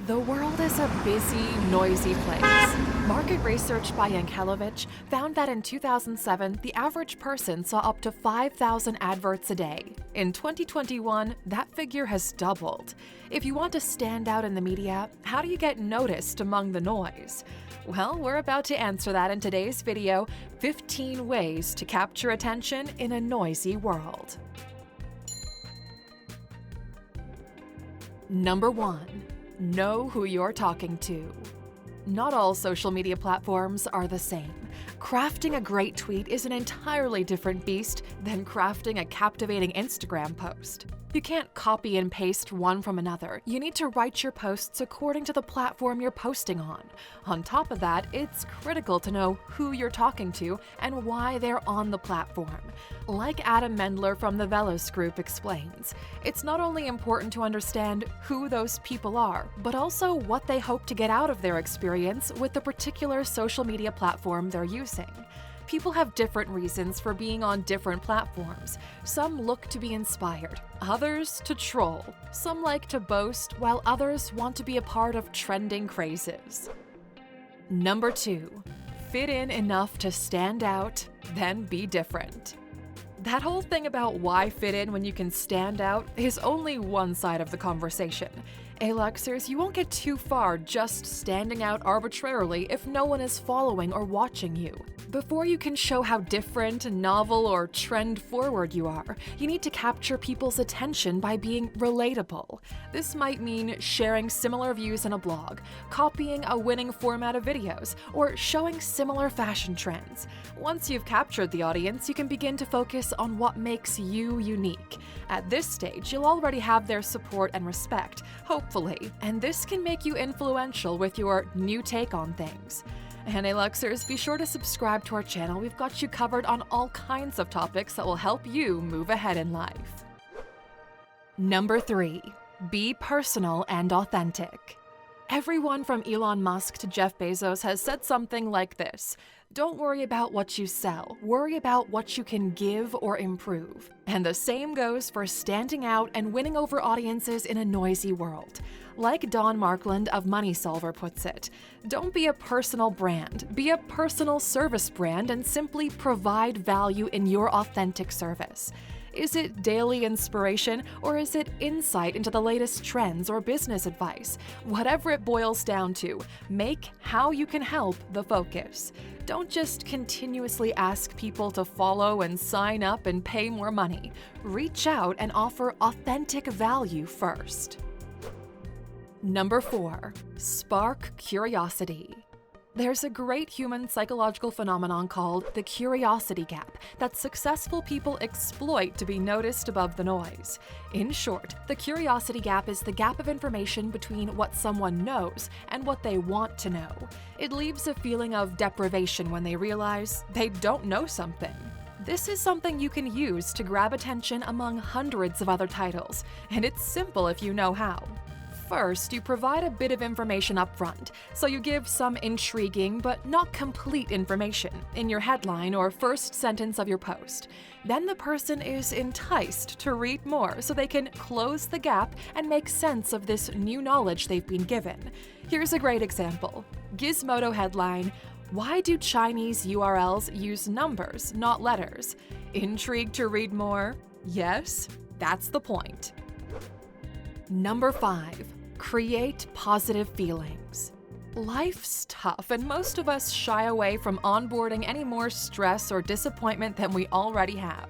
The world is a busy, noisy place. Market research by Yankelovich found that in 2007, the average person saw up to 5,000 adverts a day. In 2021, that figure has doubled. If you want to stand out in the media, how do you get noticed among the noise? Well, we're about to answer that in today's video, 15 ways to capture attention in a noisy world. Number 1. Know who you're talking to. Not all social media platforms are the same. Crafting a great tweet is an entirely different beast than crafting a captivating Instagram post. You can't copy and paste one from another. You need to write your posts according to the platform you're posting on. On top of that, it's critical to know who you're talking to and why they're on the platform. Like Adam Mendler from the Velos Group explains, it's not only important to understand who those people are, but also what they hope to get out of their experience with the particular social media platform they're using. People have different reasons for being on different platforms. Some look to be inspired, others to troll. Some like to boast, while others want to be a part of trending crazes. Number 2. Fit in enough to stand out, then be different. That whole thing about why fit in when you can stand out is only one side of the conversation. Aluxers, you won't get too far just standing out arbitrarily if no one is following or watching you. Before you can show how different, novel, or trend-forward you are, you need to capture people's attention by being relatable. This might mean sharing similar views in a blog, copying a winning format of videos, or showing similar fashion trends. Once you've captured the audience, you can begin to focus on what makes you unique. At this stage, you'll already have their support and respect, hopefully, and this can make you influential with your new take on things. And Aluxers, be sure to subscribe to our channel. We've got you covered on all kinds of topics that will help you move ahead in life. Number 3. Be personal and authentic. Everyone from Elon Musk to Jeff Bezos has said something like this: don't worry about what you sell, worry about what you can give or improve. And the same goes for standing out and winning over audiences in a noisy world. Like Don Markland of Money Solver puts it, don't be a personal brand, be a personal service brand and simply provide value in your authentic service. Is it daily inspiration, or is it insight into the latest trends or business advice? Whatever it boils down to, make how you can help the focus. Don't just continuously ask people to follow and sign up and pay more money. Reach out and offer authentic value first. Number 4. Spark curiosity. There's a great human psychological phenomenon called the curiosity gap that successful people exploit to be noticed above the noise. In short, the curiosity gap is the gap of information between what someone knows and what they want to know. It leaves a feeling of deprivation when they realize they don't know something. This is something you can use to grab attention among hundreds of other titles, and it's simple if you know how. First, you provide a bit of information up front, so you give some intriguing but not complete information in your headline or first sentence of your post. Then the person is enticed to read more so they can close the gap and make sense of this new knowledge they've been given. Here's a great example. Gizmodo headline: why do Chinese URLs use numbers, not letters? Intrigued to read more? Yes, that's the point. Number 5. Create positive feelings. Life's tough, and most of us shy away from onboarding any more stress or disappointment than we already have.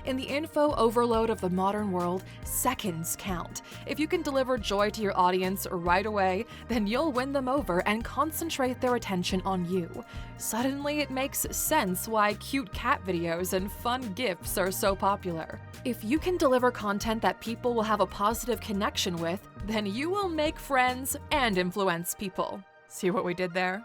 In the info overload of the modern world, seconds count. If you can deliver joy to your audience right away, then you'll win them over and concentrate their attention on you. Suddenly, it makes sense why cute cat videos and fun GIFs are so popular. If you can deliver content that people will have a positive connection with, then you will make friends and influence people. See what we did there?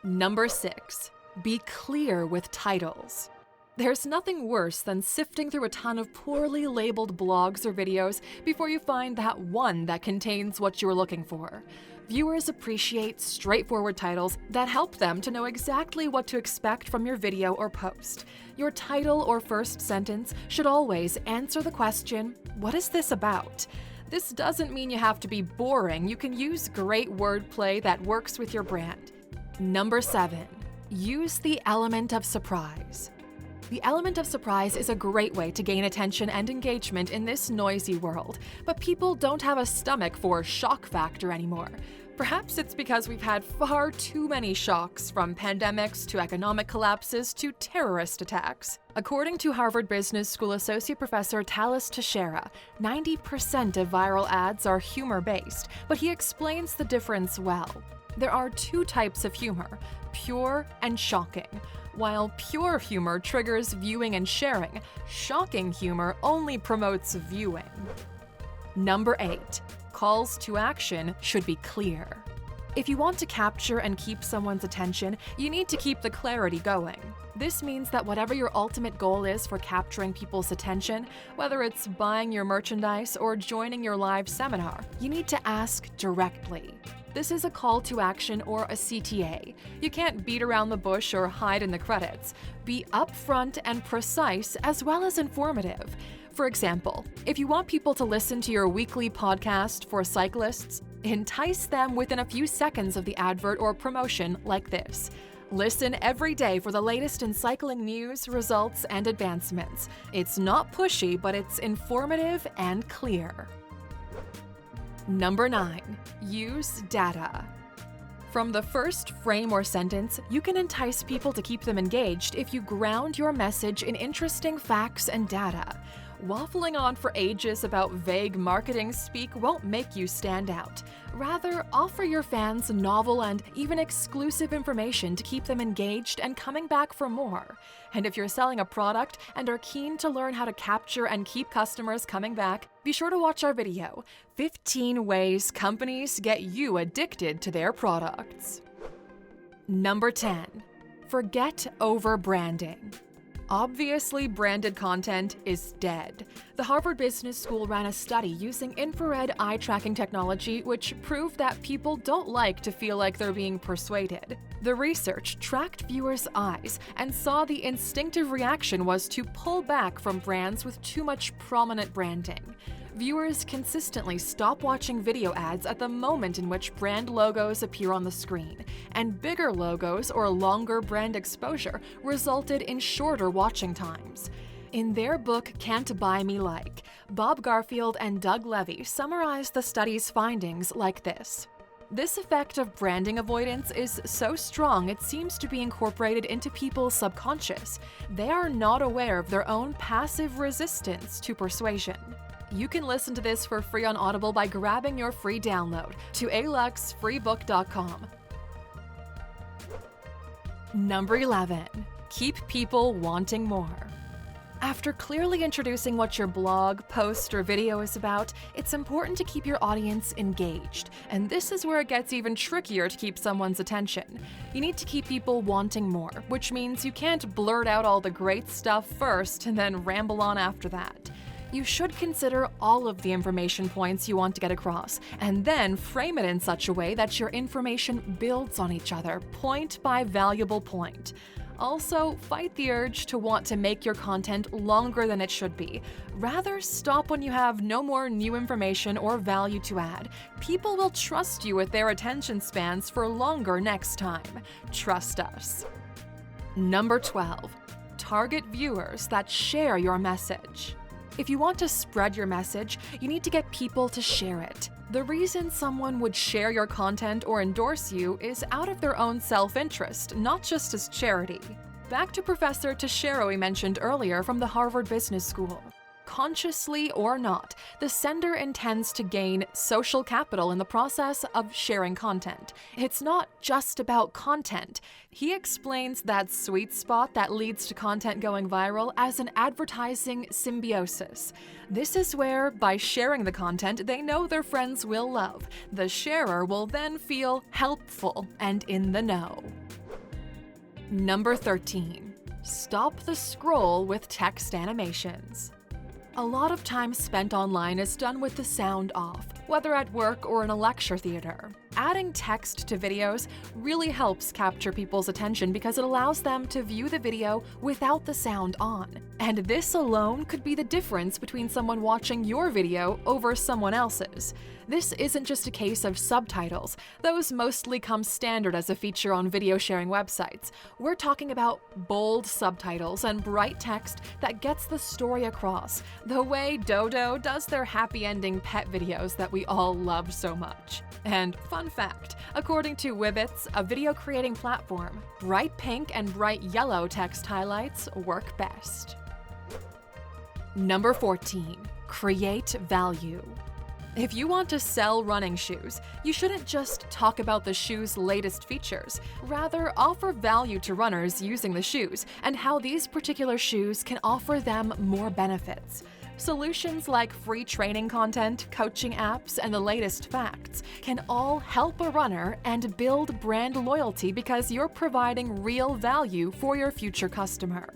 Number 6. Be clear with titles. There's nothing worse than sifting through a ton of poorly labeled blogs or videos before you find that one that contains what you were looking for. Viewers appreciate straightforward titles that help them to know exactly what to expect from your video or post. Your title or first sentence should always answer the question, what is this about? This doesn't mean you have to be boring. You can use great wordplay that works with your brand. Number 7. Use the element of surprise. The element of surprise is a great way to gain attention and engagement in this noisy world, but people don't have a stomach for shock factor anymore. Perhaps it's because we've had far too many shocks, from pandemics to economic collapses to terrorist attacks. According to Harvard Business School Associate Professor Talis Teixeira, 90% of viral ads are humor-based, but he explains the difference well. There are 2 types of humor, pure and shocking. While pure humor triggers viewing and sharing, shocking humor only promotes viewing. Number 8. Calls to action should be clear. If you want to capture and keep someone's attention, you need to keep the clarity going. This means that whatever your ultimate goal is for capturing people's attention, whether it's buying your merchandise or joining your live seminar, you need to ask directly. This is a call to action or a CTA. You can't beat around the bush or hide in the credits. Be upfront and precise as well as informative. For example, if you want people to listen to your weekly podcast for cyclists, entice them within a few seconds of the advert or promotion like this. Listen every day for the latest in cycling news, results, and advancements. It's not pushy, but it's informative and clear. Number 9. Use data. From the first frame or sentence, you can entice people to keep them engaged if you ground your message in interesting facts and data. Waffling on for ages about vague marketing speak won't make you stand out. Rather, offer your fans novel and even exclusive information to keep them engaged and coming back for more. And if you're selling a product and are keen to learn how to capture and keep customers coming back, be sure to watch our video, 15 Ways Companies Get You Addicted to Their Products. Number 10. Forget over-branding. Obviously, branded content is dead. The Harvard Business School ran a study using infrared eye tracking technology, which proved that people don't like to feel like they're being persuaded. The research tracked viewers' eyes and saw the instinctive reaction was to pull back from brands with too much prominent branding. Viewers consistently stop watching video ads at the moment in which brand logos appear on the screen, and bigger logos or longer brand exposure resulted in shorter watching times. In their book, Can't Buy Me Like, Bob Garfield and Doug Levy summarized the study's findings like this. This effect of branding avoidance is so strong it seems to be incorporated into people's subconscious. They are not aware of their own passive resistance to persuasion. You can listen to this for free on Audible by grabbing your free download to aluxfreebook.com. Number 11. Keep people wanting more. After clearly introducing what your blog, post, or video is about, it's important to keep your audience engaged. And this is where it gets even trickier to keep someone's attention. You need to keep people wanting more, which means you can't blurt out all the great stuff first and then ramble on after that. You should consider all of the information points you want to get across, and then frame it in such a way that your information builds on each other, point by valuable point. Also, fight the urge to want to make your content longer than it should be. Rather, stop when you have no more new information or value to add. People will trust you with their attention spans for longer next time. Trust us. Number 12. Target viewers that share your message. If you want to spread your message, you need to get people to share it. The reason someone would share your content or endorse you is out of their own self-interest, not just as charity. Back to Professor Teixeira we mentioned earlier from the Harvard Business School. Consciously or not, the sender intends to gain social capital in the process of sharing content. It's not just about content. He explains that sweet spot that leads to content going viral as an advertising symbiosis. This is where, by sharing the content they know their friends will love, the sharer will then feel helpful and in the know. Number 13. Stop the scroll with text animations. A lot of time spent online is done with the sound off. whether at work or in a lecture theater. Adding text to videos really helps capture people's attention because it allows them to view the video without the sound on. And this alone could be the difference between someone watching your video over someone else's. This isn't just a case of subtitles. Those mostly come standard as a feature on video sharing websites. We're talking about bold subtitles and bright text that gets the story across, the way Dodo does their happy ending pet videos that we all love so much. And fun fact, according to Wibbits, a video creating platform, bright pink and bright yellow text highlights work best. Number 14. Create value. If you want to sell running shoes, you shouldn't just talk about the shoe's latest features. Rather, offer value to runners using the shoes and how these particular shoes can offer them more benefits. Solutions like free training content, coaching apps, and the latest facts can all help a runner and build brand loyalty because you're providing real value for your future customer.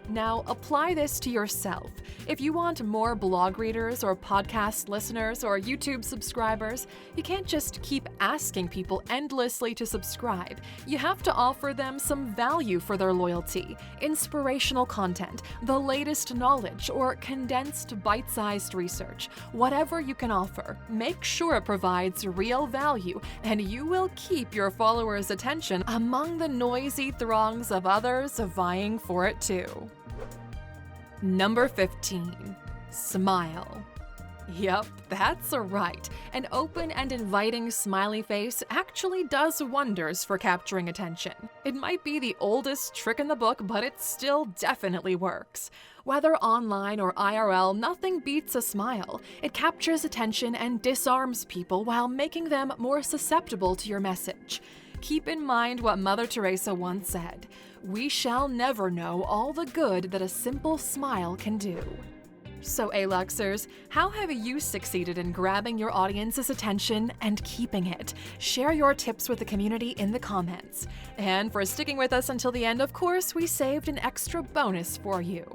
Now, apply this to yourself. If you want more blog readers or podcast listeners or YouTube subscribers, you can't just keep asking people endlessly to subscribe. You have to offer them some value for their loyalty, inspirational content, the latest knowledge, or condensed bite-sized research. Whatever you can offer, make sure it provides real value, and you will keep your followers' attention among the noisy throngs of others vying for it too. Number 15. Smile. Yup, that's right. An open and inviting smiley face actually does wonders for capturing attention. It might be the oldest trick in the book, but it still definitely works. Whether online or IRL, nothing beats a smile. It captures attention and disarms people while making them more susceptible to your message. Keep in mind what Mother Teresa once said, "We shall never know all the good that a simple smile can do." So Aluxers, how have you succeeded in grabbing your audience's attention and keeping it? Share your tips with the community in the comments. And for sticking with us until the end, of course, we saved an extra bonus for you.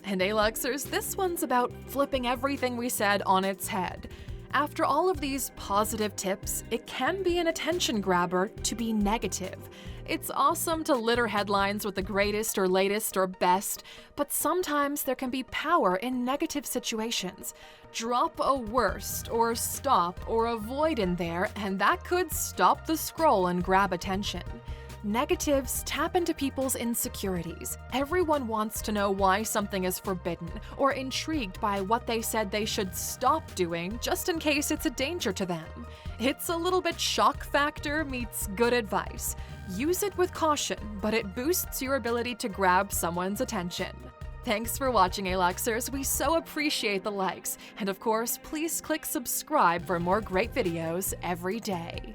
And Aluxers, this one's about flipping everything we said on its head. After all of these positive tips, it can be an attention grabber to be negative. It's awesome to litter headlines with the greatest or latest or best, but sometimes there can be power in negative situations. Drop a worst or stop or avoid in there, and that could stop the scroll and grab attention. Negatives tap into people's insecurities. Everyone wants to know why something is forbidden or intrigued by what they said they should stop doing just in case it's a danger to them. It's a little bit shock factor meets good advice. Use it with caution, but it boosts your ability to grab someone's attention. Thanks for watching, Aluxers. We so appreciate the likes. And of course, please click subscribe for more great videos every day.